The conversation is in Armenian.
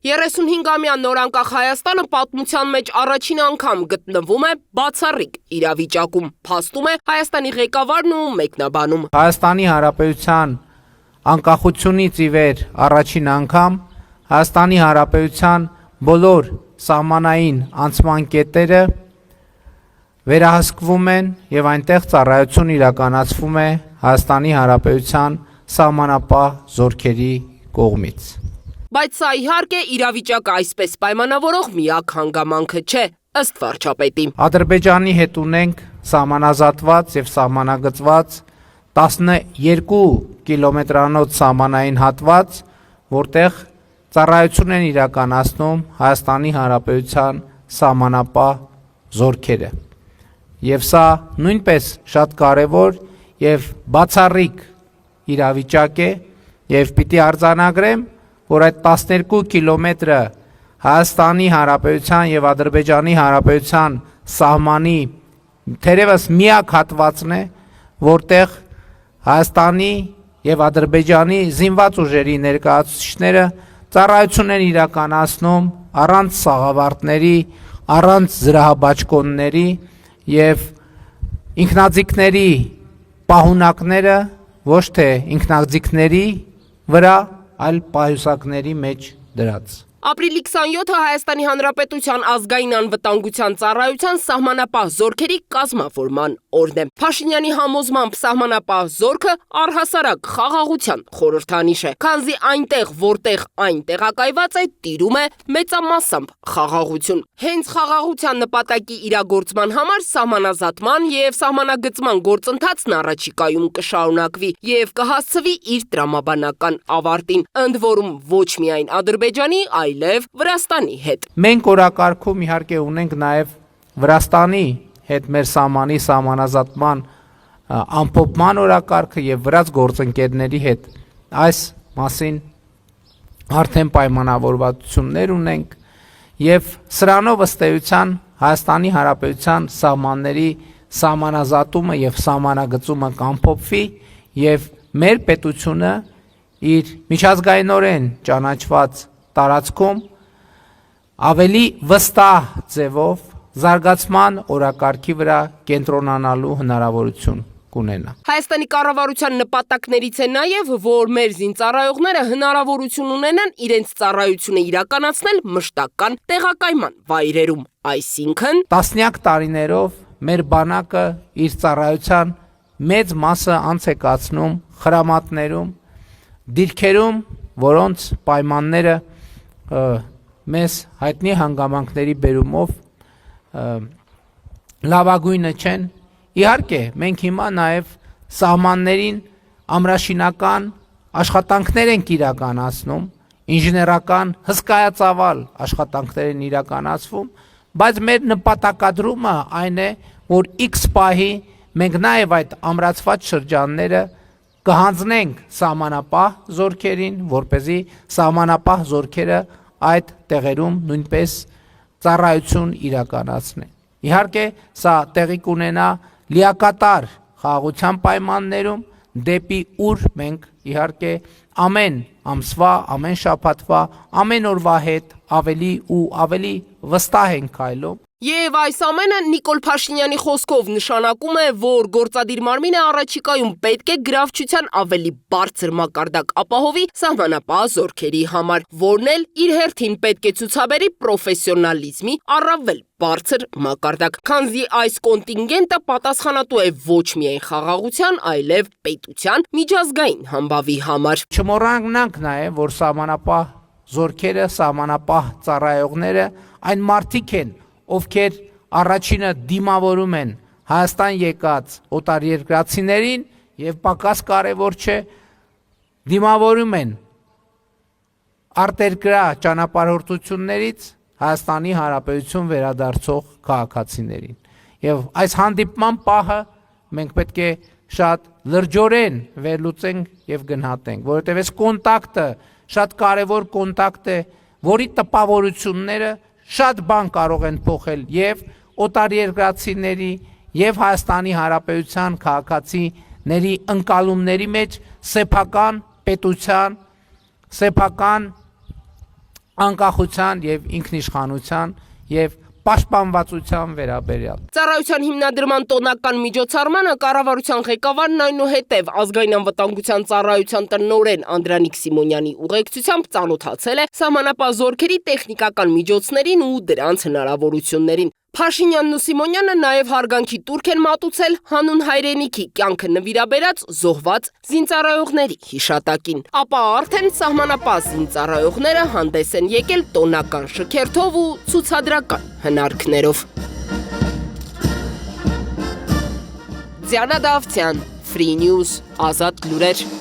35-ամյա նորանկախ Հայաստանը պատմության մեջ առաջին անգամ գտնվում է բացառիկ իրավիճակում, փաստում է Հայաստանի ղեկավարն ու մեկնաբանում։ Հայաստանի Հանրապետության անկախությունից ի վեր առաջին անգամ Հայաստանի Հանրապետության բոլոր սահմանային անցման կետերը վերահսկվում են եւ այնտեղ ծառայություն իրականացվում է Հայաստանի Հանրապետության սահմանապահ զորքերի կողմից։ Բայց սա իհարկե իրավիճակը այսպես պայմանավորող միակ հանգամանքը չէ, ըստ վարչապետի։ Ադրբեջանի հետ ունենք սահմանազատված եւ սահմանագծված 12 կիլոմետրանոց սահմանային հատված, որտեղ ծառայություն են իրականացնում Հայաստանի Հանրապետության սահմանապահ զորքերը։ Եվ սա նույնպես շատ կարևոր եւ բացառիկ իրավիճակ է եւ պիտի արձանագրեմ, որ այդ 12 կիլոմետրը Հայաստանի Հանրապետության եւ Ադրբեջանի Հանրապետության սահմանի թերևս միակ հատվածն է, որտեղ Հայաստանի եւ Ադրբեջանի զինված ուժերի ներկայացուցիչները ծառայություն են իրականացնում առանց սաղավարտների, առանց զրահաբաճկոնների եւ ինքնաձիգների պահունակները ոչ թե ինքնաձիգների վրա, այլ պահյուսակների մեջ դրած։ Ապրիլի 27-ը Հայաստանի Հանրապետության ազգային անվտանգության ծառայության սահմանապահ զորքերի կազմավորման օրն է։ Փաշինյանի համոզմամբ սահմանապահ զորքը առհասարակ խաղաղության խորհրդանիշ է, քանզի այնտեղ, որտեղ այն տեղակայված է, տիրում է մեծամասամբ խաղաղություն։ Հենց խաղաղության նպատակի իրագործման համար սահմանազատման եւ սահմանագծման գործընթացն առաջիկայում կշարունակվի եւ կհասցվի իր տրամաբանական ավարտին, ընդ որում ոչ միայն Ադրբեջանի, այլև Վրաստանի հետ։ Մենք օրակարգում իհարկե ունենք նաև Վրաստանի հետ մեր սահմանի սահմանազատման ամփոփման օրակարգը եւ վրաց գործընկերների հետ այս մասին արդեն պայմանավորվածություններ ունենք եւ սրանով ըստ էության Հայաստանի Հանրապետության սահմանների սահմանազատումը եւ սահմանագծումը կամփոփվի եւ մեր պետությունը իր միջազգայինորեն ճանաչված տարածքում ավելի վստահ ձևով զարգացման օրակարգի վրա կենտրոնանալու հնարավորություն կունենա։ Հայաստանի կառավարության նպատակներից է նաև, որ մեր զինծառայողները հնարավորություն ունենան իրենց ծառայությունը իրականացնել մշտական տեղակայման վայրերում, այսինքն տասնյակ տարիներով մեր բանակը իր ծառայության մեծ մասը անց է կացնում խրամատներում, դիրքերում, որոնց պայմանները մեզ հայտնի հանգամանքների բերումով լավագույնը չեն։ Իհարկե, մենք հիմա նաև սահմաններին ամրաշինական աշխատանքներ ենք իրականացնում, ինժեներական հսկայածավալ աշխատանքներ են իրականացվում, բայց մեր նպատակադրումը այն է, որ X պահի մենք նաև այդ ամրացված շրջանները կհանձնենք սահմանապահ զորքերին, որպեսզի սահմանապահ զորքերը այդ տեղերում նույնպես ծառայություն իրականացնեն։ Իհարկե, սա տեղի կունենա լիակատար խաղաղության պայմաններում, դեպի ուր մենք իհարկե ամեն ամսվա, ամեն շաբաթվա, ամեն օրվա հետ ավելի ու ավելի վստահ ենք քայլում։ Եվ այս ամենը Նիկոլ Փաշինյանի խոսքով նշանակում է, որ գործադիր մարմինը առաջիկայում պետք է գրավչության ավելի բարձր մակարդակ ապահովի սահմանապահ զորքերի համար, որն էլ իր հերթին պետք է ցուցաբերի պրոֆեսիոնալիզմի առավել բարձր մակարդակ, քանզի այս կոնտինգենտը պատասխանատու է ոչ միայն խաղաղության, այլև պետության միջազգային համբավի համար։ Չմոռանանք նաև, որ սահմանապահ զորքերը, սահմանապահ ծառայողները այն մարդիկ են, ովքեր առաջինը դիմավորում են Հայաստան եկած օտարերկրացիներին եւ պակաս կարևոր չէ դիմավորում են արտերկրյա ճանապարհորդություններից Հայաստանի Հանրապետություն վերադարձող քաղաքացիներին եւ այս հանդիպման պահը մենք պետք է շատ լրջորեն վերլուծենք եւ գնահատենք, որովհետեւ այս կոնտակտը շատ կարևոր կոնտակտ է, որի տպավորությունները շատ բան կարող են փոխել եւ օտարերկրացիների եւ Հայաստանի Հանրապետության քաղաքացիների ընկալումների մեջ սեփական պետության, սեփական անկախության եւ ինքնիշխանության եւ պաշտպանվածության վերաբերյալ։ Ծառայության հիմնադրման տոնական միջոցառմանը կառավարության ղեկավարն այնուհետև ազգային անվտանգության ծառայության տնօրեն Անդրանիկ Սիմոնյանի ուղեկցությամբ ծանոթացել է սահմանապահ զորքերի տեխնիկական միջոցներին ու դրանց հնարավորություններին։ Փաշինյանն ու Սիմոնյանը նաև հարգանքի տուրք են մատուցել հանուն հայրենիքի կյանքը նվիրաբերած զոհված զինծառայողների հիշատակին։ Ապա արդեն սահմանապահ զինծառայողները հանդես են եկել տոնական շքերթով ու ցուցադրական հնարքներով։ Ձյանա Դավթյան, Free News, Ազատ լուրեր։